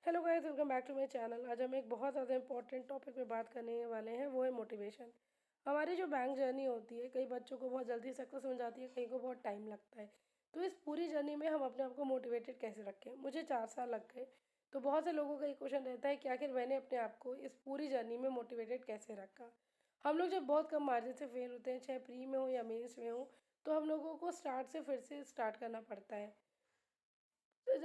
Hello guys, welcome back to my channel. आज हम एक बहुत ज़्यादा इंपॉर्टेंट टॉपिक पे बात करने वाले हैं, वो है मोटिवेशन। हमारी जो बैंक जर्नी होती है, कई बच्चों को बहुत जल्दी सक्सेस मिल जाती है, कई को बहुत टाइम लगता है। तो इस पूरी जर्नी में हम अपने आप को मोटिवेटेड कैसे रखें? मुझे 4 साल लग गए। तो बहुत से लोगों का ये क्वेश्चन रहता है कि आखिर मैंने अपने आप को इस पूरी जर्नी में मोटिवेटेड कैसे रखा। हम लोग जब बहुत कम मार्जिन से फेल होते हैं, चाहे प्री में हो या मेंस में हो, तो हम लोगों को स्टार्ट से फिर से स्टार्ट करना पड़ता है।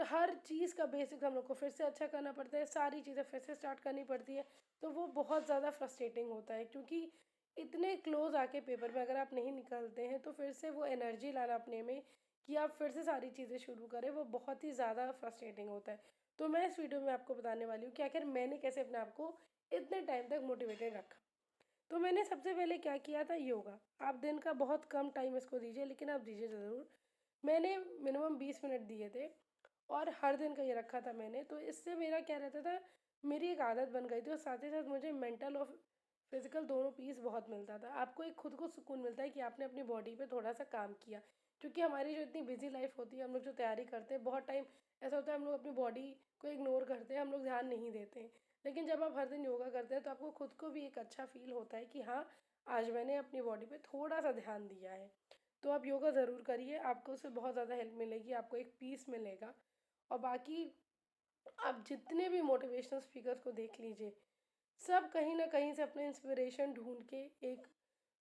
हर चीज़ का बेसिक हम लोग को फिर से अच्छा करना पड़ता है, सारी चीज़ें फिर से स्टार्ट करनी पड़ती है। तो वो बहुत ज़्यादा फ्रस्ट्रेटिंग होता है, क्योंकि इतने क्लोज आके पेपर में अगर आप नहीं निकलते हैं तो फिर से वो एनर्जी लाना अपने में कि आप फिर से सारी चीज़ें शुरू करें, वो बहुत ही ज़्यादा फ्रस्ट्रेटिंग होता है। तो मैं इस वीडियो में आपको बताने वाली हूँ कि आखिर मैंने कैसे अपने आप को इतने टाइम तक मोटिवेटेड रखा। तो मैंने सबसे पहले क्या किया था, योगा। आप दिन का बहुत कम टाइम इसको दीजिए, लेकिन आप दीजिए ज़रूर। मैंने मिनिमम 20 मिनट दिए थे और हर दिन का ये रखा था मैंने। तो इससे मेरा क्या रहता था, मेरी एक आदत बन गई थी और साथ ही साथ मुझे मेंटल और फिजिकल दोनों पीस बहुत मिलता था। आपको एक खुद को सुकून मिलता है कि आपने अपनी बॉडी पे थोड़ा सा काम किया, क्योंकि हमारी जो इतनी बिजी लाइफ होती है, हम लोग जो तैयारी करते हैं, बहुत टाइम ऐसा होता है हम लोग अपनी बॉडी को इग्नोर करते हैं, हम लोग ध्यान नहीं देते हैं। लेकिन जब आप हर दिन योगा करते हैं तो आपको खुद को भी एक अच्छा फील होता है कि हाँ, आज मैंने अपनी बॉडी पे थोड़ा सा ध्यान दिया है। तो आप योगा ज़रूर करिए, आपको उससे बहुत ज़्यादा हेल्प मिलेगी, आपको एक पीस मिलेगा। और बाकी आप जितने भी मोटिवेशनल स्पीकर्स को देख लीजिए, सब कहीं ना कहीं से अपने इंस्पिरेशन ढूंढ के एक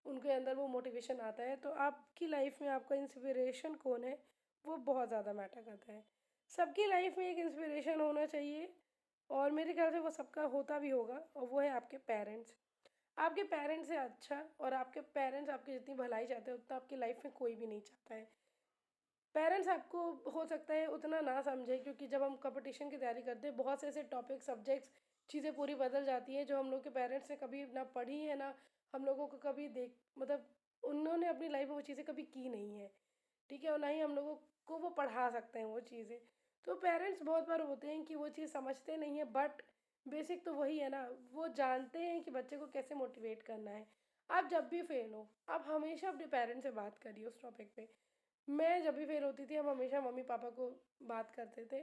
उनके अंदर वो मोटिवेशन आता है। तो आपकी लाइफ में आपका इंस्पिरेशन कौन है, वो बहुत ज़्यादा मैटर करता है। सबकी लाइफ में एक इंस्पिरेशन होना चाहिए, और मेरे ख्याल से वो सबका होता भी होगा, और वो है आपके पेरेंट्स। आपके पेरेंट्स से अच्छा, और आपके पेरेंट्स आपकी जितनी भलाई चाहते हैं उतना आपकी लाइफ में कोई भी नहीं चाहता है। पेरेंट्स आपको हो सकता है उतना ना समझे, क्योंकि जब हम कंपटीशन की तैयारी करते हैं, बहुत से ऐसे टॉपिक सब्जेक्ट्स चीज़ें पूरी बदल जाती हैं जो हम लोग के पेरेंट्स ने कभी ना पढ़ी है, ना हम लोगों को कभी देख मतलब उन्होंने अपनी लाइफ में वो चीज़ें कभी की नहीं है। ठीक है, और ना ही हम लोगों को वो पढ़ा सकते हैं वो चीज़ें। तो पेरेंट्स बहुत बार होते हैं कि वो चीज़ समझते नहीं है, बट बेसिक तो वही है ना, वो जानते हैं कि बच्चे को कैसे मोटिवेट करना है। आप जब भी फेल हो, आप हमेशा अपने पेरेंट्स से बात करिए उस टॉपिक पे। मैं जब भी फेल होती थी, हम हमेशा मम्मी पापा को बात करते थे।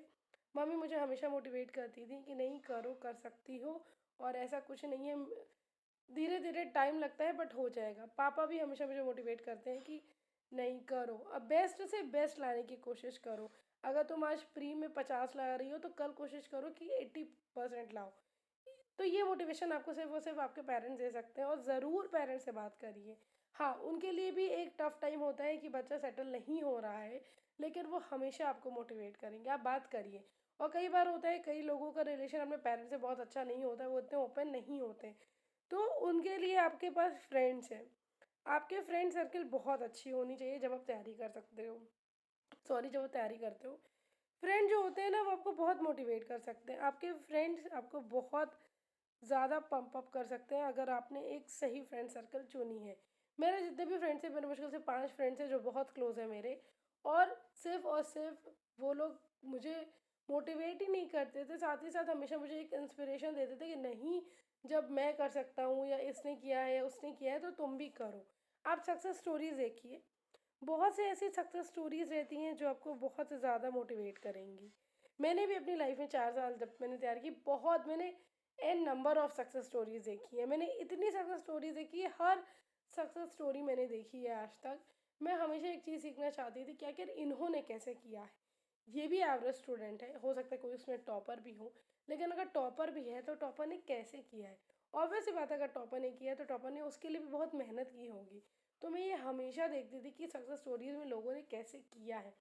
मम्मी मुझे हमेशा मोटिवेट करती थी कि नहीं करो, कर सकती हो, और ऐसा कुछ नहीं है, धीरे धीरे टाइम लगता है बट हो जाएगा। पापा भी हमेशा मुझे मोटिवेट करते हैं कि नहीं करो, अब बेस्ट से बेस्ट लाने की कोशिश करो। अगर तुम आज प्री में 50 ला रही हो तो कल कोशिश करो कि 80% लाओ। तो ये मोटिवेशन आपको सिर्फ और सिर्फ आपके पेरेंट्स दे सकते हैं, और ज़रूर पेरेंट्स से बात करिए। हाँ, उनके लिए भी एक टफ टाइम होता है कि बच्चा सेटल नहीं हो रहा है, लेकिन वो हमेशा आपको मोटिवेट करेंगे, आप बात करिए। और कई बार होता है, कई लोगों का रिलेशन अपने पेरेंट्स से बहुत अच्छा नहीं होता, वो इतने ओपन नहीं होते, तो उनके लिए आपके पास फ्रेंड्स हैं। आपके फ्रेंड सर्कल बहुत अच्छी होनी चाहिए जब आप तैयारी कर सकते हो, सॉरी, जब आप तैयारी करते हो। फ्रेंड जो होते हैं ना, वो आपको बहुत मोटिवेट कर सकते हैं। आपके फ्रेंड्स आपको बहुत ज़्यादा पंप अप कर सकते हैं अगर आपने एक सही फ्रेंड सर्कल चुनी है। मेरे जितने भी फ्रेंड्स हैं, मेरे मुश्किल से 5 फ्रेंड्स हैं जो बहुत क्लोज हैं मेरे, और सिर्फ वो लोग मुझे मोटिवेट ही नहीं करते थे, साथ ही साथ हमेशा मुझे एक इंस्पिरेशन देते थे कि नहीं, जब मैं कर सकता हूँ या इसने किया है या उसने किया है तो तुम भी करो। आप सक्सेस स्टोरीज देखिए, बहुत से ऐसी सक्सेस स्टोरीज रहती हैं जो आपको बहुत ज़्यादा मोटिवेट करेंगी। मैंने भी अपनी लाइफ में 4 साल जब मैंने तैयार की, बहुत मैंने n number of success stories देखी है। मैंने इतनी सक्सेस स्टोरीज देखी है, हर सक्सेस स्टोरी मैंने देखी है आज तक। मैं हमेशा एक चीज़ सीखना चाहती थी कि आखिर इन्होंने कैसे किया है। ये भी एवरेज स्टूडेंट है, हो सकता है कोई उसमें टॉपर भी हो, लेकिन अगर टॉपर भी है तो टॉपर ने कैसे किया है। ऑब्वियस सी बात है, अगर टॉपर ने किया है तो टॉपर ने उसके लिए भी बहुत मेहनत की होगी। तो मैं ये हमेशा देखती थी कि सक्सेस स्टोरीज में लोगों ने कैसे किया है।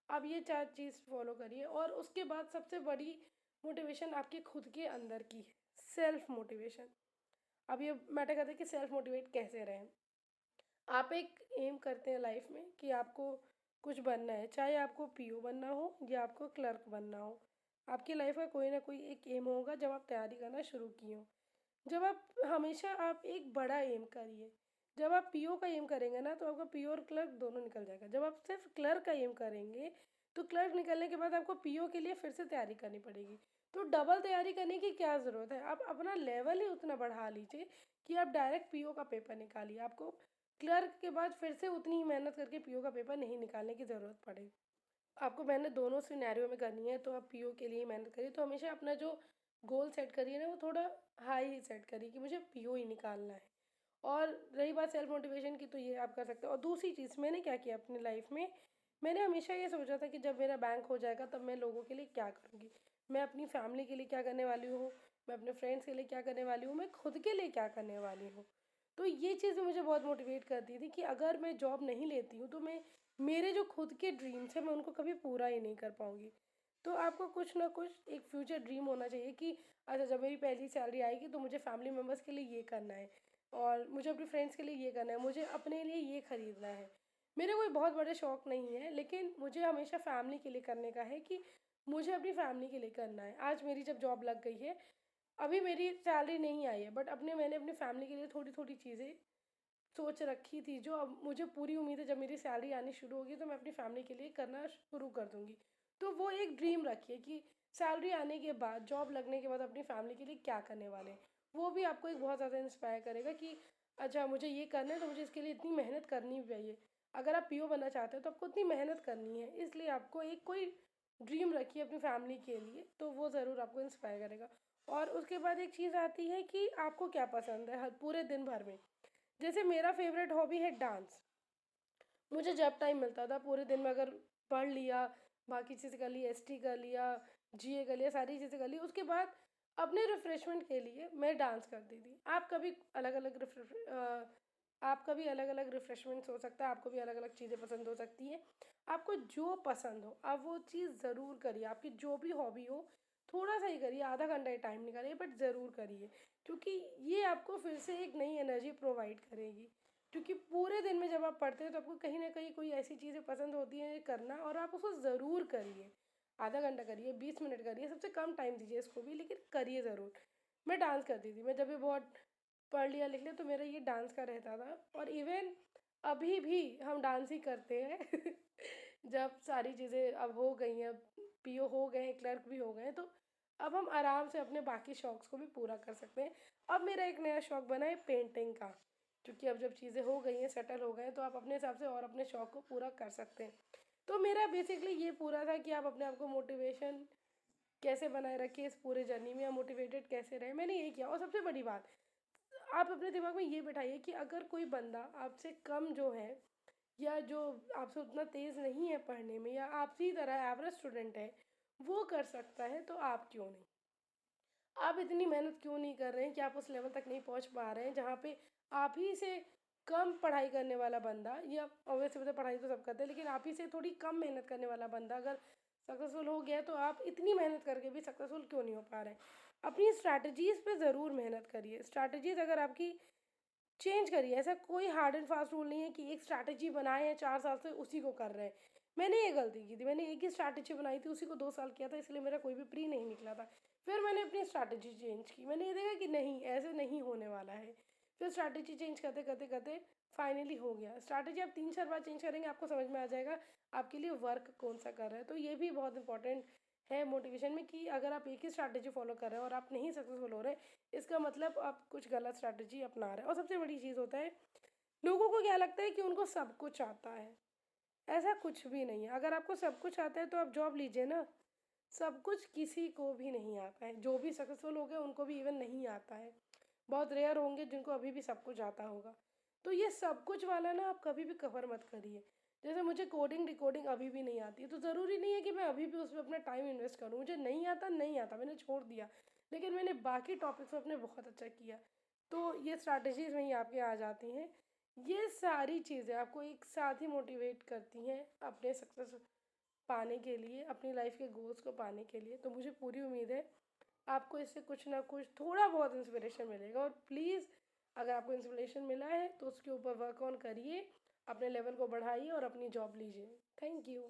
आप ये 4 चीज़ फॉलो करिए, और उसके बाद सबसे बड़ी मोटिवेशन आपके खुद के अंदर की है, सेल्फ मोटिवेशन। अब ये मैटर करता है कि सेल्फ मोटिवेट कैसे रहें। आप एक एम करते हैं लाइफ में कि आपको कुछ बनना है, चाहे आपको पीओ बनना हो या आपको क्लर्क बनना हो। आपकी लाइफ का कोई ना कोई एक एम होगा जब आप तैयारी करना शुरू किए हो। जब आप हमेशा आप एक बड़ा एम करिए। जब आप पीओ का एम करेंगे ना, तो आपका पीओ और क्लर्क दोनों निकल जाएगा। जब आप सिर्फ क्लर्क का एम करेंगे, तो क्लर्क निकलने के बाद आपको पीओ के लिए फिर से तैयारी करनी पड़ेगी। तो डबल तैयारी करने की क्या ज़रूरत है? आप अपना लेवल ही उतना बढ़ा लीजिए कि आप डायरेक्ट पीओ का पेपर निकालिए। आपको क्लर्क के बाद फिर से उतनी ही मेहनत करके पीओ का पेपर नहीं निकालने की ज़रूरत पड़े। आपको मेहनत दोनों सिनेरियो में करनी है, तो आप पीओ के लिए ही मेहनत करिए। तो हमेशा अपना जो गोल सेट करिए ना, वो थोड़ा हाई ही सेट करिए कि मुझे पीओ ही निकालना है। और रही बात सेल्फ मोटिवेशन की, तो ये आप कर सकते हो। और दूसरी चीज़ मैंने क्या किया अपनी लाइफ में, मैंने हमेशा ये सोचा था कि जब मेरा बैंक हो जाएगा तब मैं लोगों के लिए क्या करूँगी। मैं अपनी फैमिली के लिए क्या करने वाली हूँ, मैं अपने फ्रेंड्स के लिए क्या करने वाली हूँ, मैं खुद के लिए क्या करने वाली हूँ। तो ये चीज़ मुझे बहुत मोटिवेट करती थी कि अगर मैं जॉब नहीं लेती हूँ तो मैं मेरे जो खुद के ड्रीम्स हैं मैं उनको कभी पूरा ही नहीं कर पाऊँगी। तो आपको कुछ ना कुछ एक फ्यूचर ड्रीम होना चाहिए कि अच्छा, जब मेरी पहली सैलरी आएगी तो मुझे फैमिली मेम्बर्स के लिए ये करना है, और मुझे अपने फ्रेंड्स के लिए ये करना है, मुझे अपने लिए ये खरीदना है। मेरे कोई बहुत बड़े शौक नहीं है, लेकिन मुझे हमेशा फैमिली के लिए करने का है कि मुझे अपनी फैमिली के लिए करना है। आज मेरी जब जॉब लग गई है, अभी मेरी सैलरी नहीं आई है, बट मैंने अपनी फैमिली के लिए थोड़ी-थोड़ी चीज़ें सोच रखी थी, जो अब मुझे पूरी उम्मीद है जब मेरी सैलरी आनी शुरू होगी तो मैं अपनी फैमिली के लिए करना शुरू कर दूँगी। तो वो एक ड्रीम रखिए कि सैलरी आने के बाद, जॉब लगने के बाद अपनी फैमिली के लिए क्या करने वाले हैं। वो भी आपको एक बहुत ज़्यादा इंस्पायर करेगा कि अच्छा, मुझे ये करना है तो मुझे इसके लिए इतनी मेहनत करनी भी चाहिए। अगर आप पीओ बनना चाहते हो तो आपको उतनी मेहनत करनी है, इसलिए आपको एक कोई ड्रीम रखिए अपनी फैमिली के लिए, तो वो ज़रूर आपको इंस्पायर करेगा। और उसके बाद एक चीज़ आती है कि आपको क्या पसंद है हर पूरे दिन भर में। जैसे मेरा फेवरेट हॉबी है डांस। मुझे जब टाइम मिलता था पूरे दिन में, अगर पढ़ लिया, बाकी चीज़ें कर ली, एसटी कर लिया, जीए कर लिया, सारी चीज़ें कर ली, उसके बाद अपने रिफ़्रेशमेंट के लिए मैं डांस करती थी। आपका भी अलग-अलग रिफ़्रेशमेंट्स हो सकता है, आपको भी अलग-अलग चीज़ें पसंद हो सकती हैं। आपको जो पसंद हो, आप वो चीज़ ज़रूर करिए। आपकी जो भी हॉबी हो, थोड़ा-सा ही करिए, आधा घंटा ही टाइम निकालिए, बट ज़रूर करिए। क्योंकि ये आपको फिर से एक नई एनर्जी प्रोवाइड करेगी। क्योंकि पूरे दिन में जब आप पढ़ते हैं तो आपको कहीं न कहीं कोई ऐसी चीज़ें पसंद होती हैं करना, और आप उसको ज़रूर करिए। आधा घंटा करिए, 20 मिनट करिए, सबसे कम टाइम दीजिए इसको भी, लेकिन करिए ज़रूर। मैं डांस करती थी, मैं जब भी बहुत पढ़ लिया, लिख लिया, तो मेरा ये डांस का रहता था, और इवन अभी भी हम डांस ही करते हैं। जब सारी चीज़ें अब हो गई हैं, पीओ हो गए हैं, क्लर्क भी हो गए हैं, तो अब हम आराम से अपने बाकी शौक़ को भी पूरा कर सकते हैं। अब मेरा एक नया शौक़ बना है पेंटिंग का, क्योंकि अब जब चीज़ें हो गई हैं, सेटल हो गए हैं, तो आप अपने हिसाब से और अपने शौक़ को पूरा कर सकते हैं। तो मेरा बेसिकली ये पूरा था कि आप अपने आप को मोटिवेशन कैसे बनाए रखें इस पूरे जर्नी में, या मोटिवेटेड कैसे रहें, मैंने यही किया। और सबसे बड़ी बात, आप अपने दिमाग में ये बिठाइए कि अगर कोई बंदा आपसे कम जो है, या जो आपसे उतना तेज़ नहीं है पढ़ने में, या आपसी ही तरह एवरेज स्टूडेंट है, वो कर सकता है, तो आप क्यों नहीं? आप इतनी मेहनत क्यों नहीं कर रहे हैं कि आप उस लेवल तक नहीं पहुंच पा रहे हैं जहाँ पे आप ही से कम पढ़ाई करने वाला बंदा, या ऑब्वियसली मतलब पढ़ाई तो सब करते हैं, लेकिन आप ही से थोड़ी कम मेहनत करने वाला बंदा अगर सक्सेसफुल हो गया है, तो आप इतनी मेहनत करके भी सक्सेसफुल क्यों नहीं हो पा रहे हैं? अपनी स्ट्रैटेजीज़ पे ज़रूर मेहनत करिए। स्ट्रैटेजीज़ अगर आपकी चेंज करिए, ऐसा कोई हार्ड एंड फास्ट रूल नहीं है कि एक स्ट्रैटेजी बनाए हैं 4 साल से उसी को कर रहे हैं। मैंने ये गलती की थी, मैंने एक ही स्ट्रैटेजी बनाई थी, उसी को 2 साल किया था, इसलिए मेरा कोई भी प्री नहीं निकला था। फिर मैंने अपनी स्ट्रैटेजी चेंज की, मैंने ये देखा कि नहीं, ऐसे नहीं होने वाला है। फिर स्ट्रैटेजी चेंज करते फाइनली हो गया। स्ट्रैटेजी आप 3-4 बार चेंज करेंगे, आपको समझ में आ जाएगा आपके लिए वर्क कौन-सा कर रहा है। तो ये भी बहुत इंपॉर्टेंट है मोटिवेशन में कि अगर आप एक ही स्ट्रैटेजी फॉलो कर रहे हो और आप नहीं सक्सेसफुल हो रहे, इसका मतलब आप कुछ गलत स्ट्रैटेजी अपना रहे हैं। और सबसे बड़ी चीज़ होता है, लोगों को क्या लगता है कि उनको सब कुछ आता है। ऐसा कुछ भी नहीं है। अगर आपको सब कुछ आता है तो आप जॉब लीजिए ना। सब कुछ किसी को भी नहीं आता है। जो भी सक्सेसफुल हो गए उनको भी इवन नहीं आता है। बहुत रेयर होंगे जिनको अभी भी सब कुछ आता होगा। तो ये सब कुछ वाला ना आप कभी भी कवर मत करिए। जैसे मुझे कोडिंग डिकोडिंग अभी भी नहीं आती है, तो ज़रूरी नहीं है कि मैं अभी भी उसमें अपना टाइम इन्वेस्ट करूँ। मुझे नहीं आता, नहीं आता, मैंने छोड़ दिया। लेकिन मैंने बाकी टॉपिक्स में अपने बहुत अच्छा किया। तो ये स्ट्रैटेजीज़ वहीं आपके आ जाती हैं। ये सारी चीज़ें आपको एक साथ ही मोटिवेट करती हैं अपने सक्सेस पाने के लिए, अपनी लाइफ के गोल्स को पाने के लिए। तो मुझे पूरी उम्मीद है आपको इससे कुछ ना कुछ थोड़ा बहुत इंस्पिरेशन मिलेगा, और प्लीज़ अगर आपको इंस्पिरेशन मिला है तो उसके ऊपर वर्क ऑन करिए, अपने लेवल को बढ़ाइए और अपनी जॉब लीजिए। Thank you.